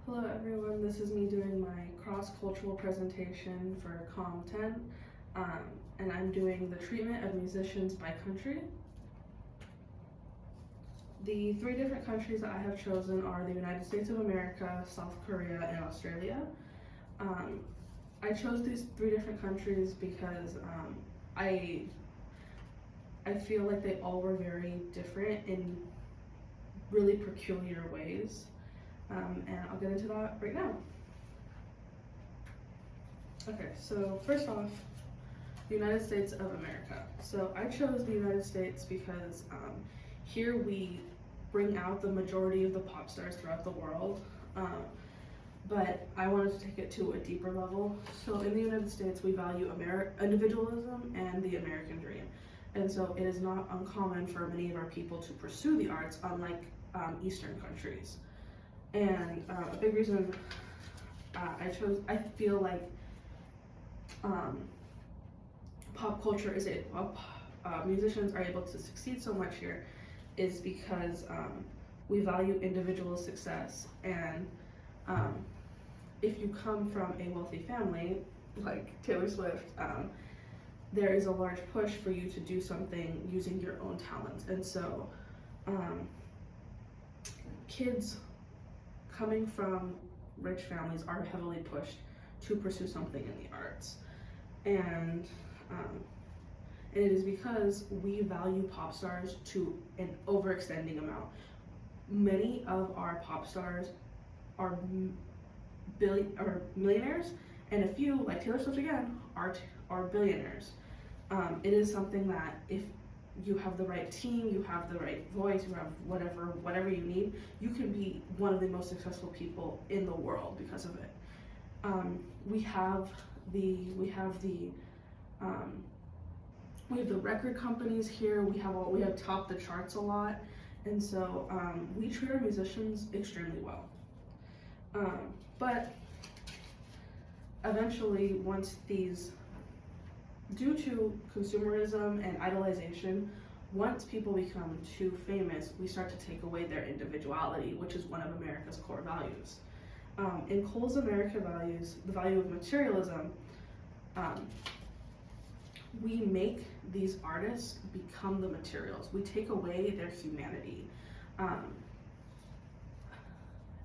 Hello everyone, this is me doing my cross-cultural presentation for COM 10, and I'm doing the treatment of musicians by country. The three different countries that I have chosen are the United States of America, South Korea, and Australia. I chose these three different countries because I feel like they all were very different in really peculiar ways. And I'll get into that right now. Okay, so first off, the United States of America. So I chose the United States because here we bring out the majority of the pop stars throughout the world, but I wanted to take it to a deeper level. So in the United States, we value individualism and the American dream. And so it is not uncommon for many of our people to pursue the arts, unlike Eastern countries. And a big reason I feel like pop culture is musicians are able to succeed so much here is because we value individual success. And if you come from a wealthy family, like Taylor Swift, there is a large push for you to do something using your own talents. And so kids coming from rich families are heavily pushed to pursue something in the arts. And it is because we value pop stars to an overextending amount. Many of our pop stars are millionaires, and a few, like Taylor Swift again, are billionaires. It is something that if you have the right team, you have the right voice, you have whatever you need, you can be one of the most successful people in the world because of it. We have the record companies here. We have topped the charts a lot, and so we treat our musicians extremely well. But eventually, due to consumerism and idolization, once people become too famous, we start to take away their individuality, which is one of America's core values. In Cole's America Values, the value of materialism, we make these artists become the materials. We take away their humanity.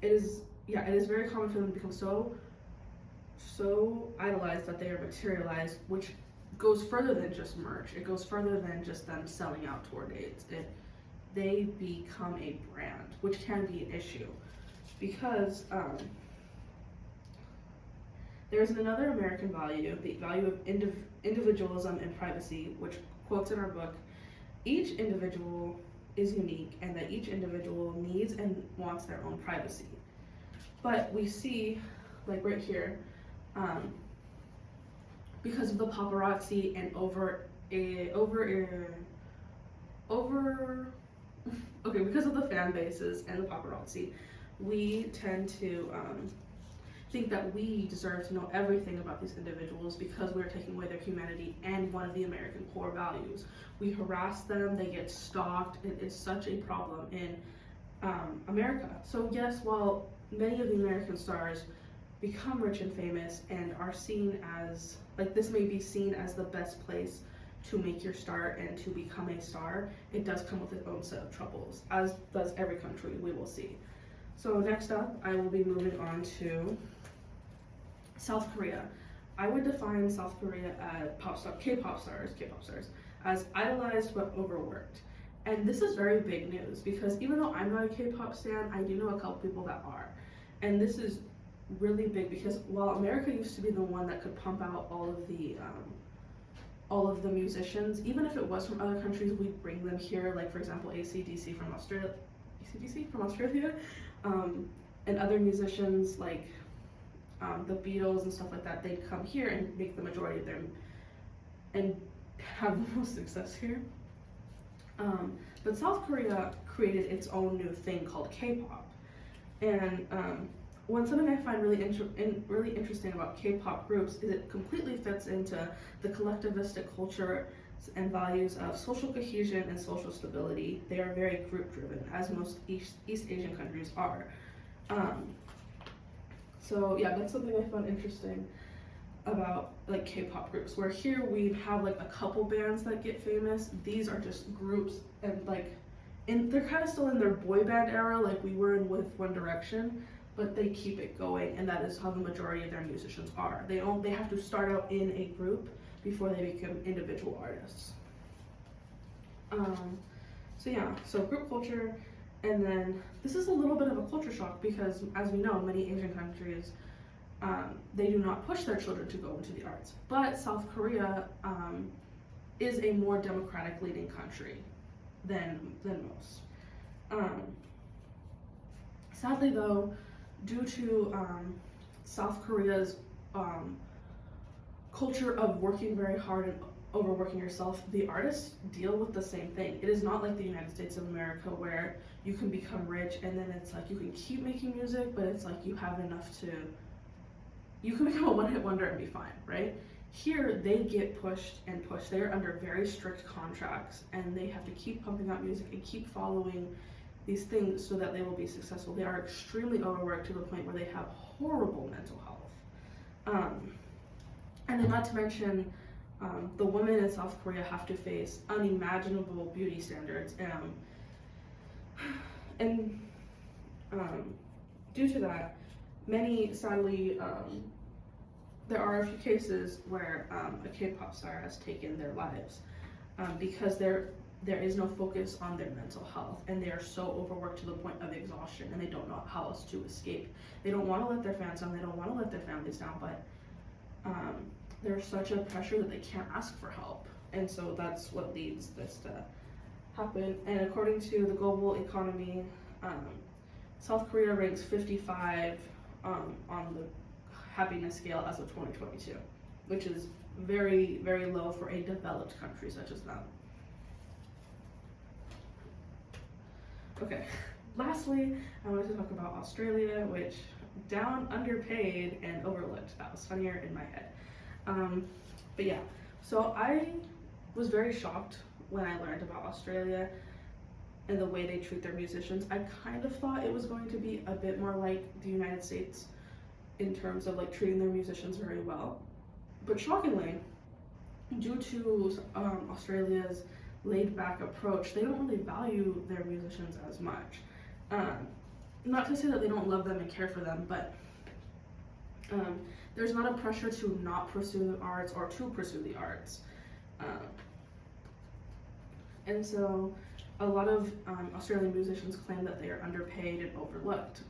It is very common for them to become so idolized that they are materialized, which goes further than just merch. It goes further than just them selling out tour dates. They become a brand, which can be an issue because there's another American value, the value of individualism and privacy, which quotes in our book, each individual is unique and that each individual needs and wants their own privacy. But we see, like right here, because of the paparazzi and because of the fan bases and the paparazzi, we tend to think that we deserve to know everything about these individuals because we're taking away their humanity and one of the American core values. We harass them, they get stalked. It is such a problem in America. So yes, while many of the American stars become rich and famous and are seen as, like, this may be seen as the best place to make your start and to become a star, it does come with its own set of troubles, as does every country, we will see. So next up, I will be moving on to South Korea. I would define South Korea as K-pop stars, as idolized but overworked. And this is very big news because even though I'm not a K-pop stan, I do know a couple people that are. And this is really big because while America used to be the one that could pump out all of the musicians, even if it was from other countries, we'd bring them here, like for example AC/DC from Australia, and other musicians like the Beatles and stuff like that. They'd come here and make the majority of them and have the most success here. But South Korea created its own new thing called K-pop, and something I find really interesting about K-pop groups is it completely fits into the collectivistic culture and values of social cohesion and social stability. They are very group driven, as most East Asian countries are. So yeah, that's something I found interesting about like K-pop groups, where here we have like a couple bands that get famous. These are just groups, and like they're kind of still in their boy band era, like we were in with One Direction, but they keep it going, and that is how the majority of their musicians are. They have to start out in a group before they become individual artists. So yeah, so group culture, and then this is a little bit of a culture shock because, as we know, many Asian countries, they do not push their children to go into the arts. But South Korea is a more democratic leading country than most. Sadly though, due to South Korea's culture of working very hard and overworking yourself, the artists deal with the same thing. It is not like the United States of America where you can become rich and then it's like you can keep making music, but it's like you have enough to, you can become a one-hit wonder and be fine, right? Here, they get pushed and pushed. They are under very strict contracts and they have to keep pumping out music and keep following these things so that they will be successful. They are extremely overworked to the point where they have horrible mental health. And then not to mention, the women in South Korea have to face unimaginable beauty standards, and due to that, many, sadly, there are a few cases where a K-pop star has taken their lives because there is no focus on their mental health, and they are so overworked to the point of exhaustion, and they don't know how else to escape. They don't want to let their fans down, they don't want to let their families down, but there's such a pressure that they can't ask for help, and so that's what leads this to happen. And according to the global economy, South Korea ranks 55 on the happiness scale as of 2022, which is very, very low for a developed country such as them. Okay, lastly, I wanted to talk about Australia, which down, underpaid, and overlooked. That was funnier in my head. But yeah, so I was very shocked when I learned about Australia and the way they treat their musicians. I kind of thought it was going to be a bit more like the United States in terms of like treating their musicians very well. But shockingly, due to Australia's laid back approach, they don't really value their musicians as much. Not to say that they don't love them and care for them, but there's not a pressure to not pursue the arts or to pursue the arts. And so a lot of Australian musicians claim that they are underpaid and overlooked.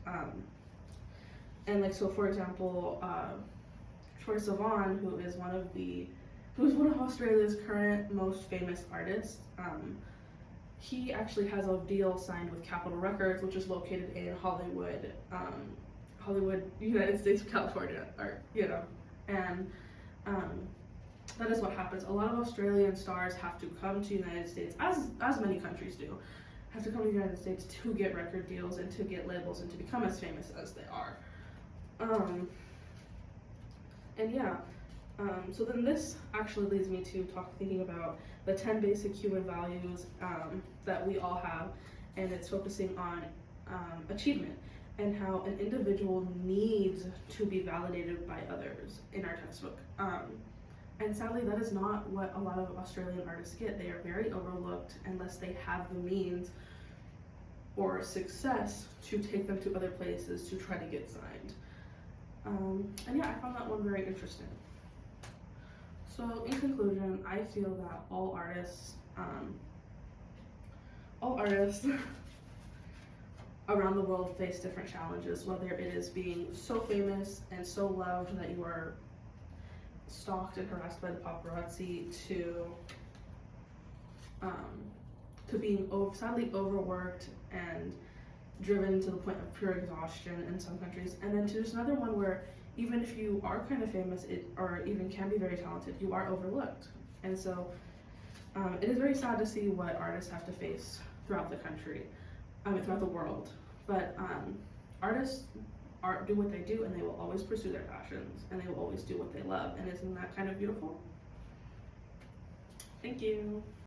And like, so for example, Troye Sivan, who is one of Australia's current most famous artists, he actually has a deal signed with Capitol Records, which is located in Hollywood, United States of California, or and that is what happens. A lot of Australian stars have to come to the United States, as many countries do, have to come to the United States to get record deals and to get labels and to become as famous as they are. And yeah, so then this actually leads me to thinking about the 10 basic human values that we all have, and it's focusing on achievement and how an individual needs to be validated by others in our textbook. And sadly, that is not what a lot of Australian artists get. They are very overlooked unless they have the means or success to take them to other places to try to get signed. And yeah, I found that one very interesting. So in conclusion, I feel that all artists around the world face different challenges, whether it is being so famous and so loved that you are stalked and harassed by the paparazzi, to being sadly overworked and driven to the point of pure exhaustion in some countries, and then to there's another one where even if you are kind of famous, or even can be very talented, you are overlooked. And so it is very sad to see what artists have to face throughout the country, throughout the world. But artists do what they do, and they will always pursue their passions, and they will always do what they love. And isn't that kind of beautiful? Thank you.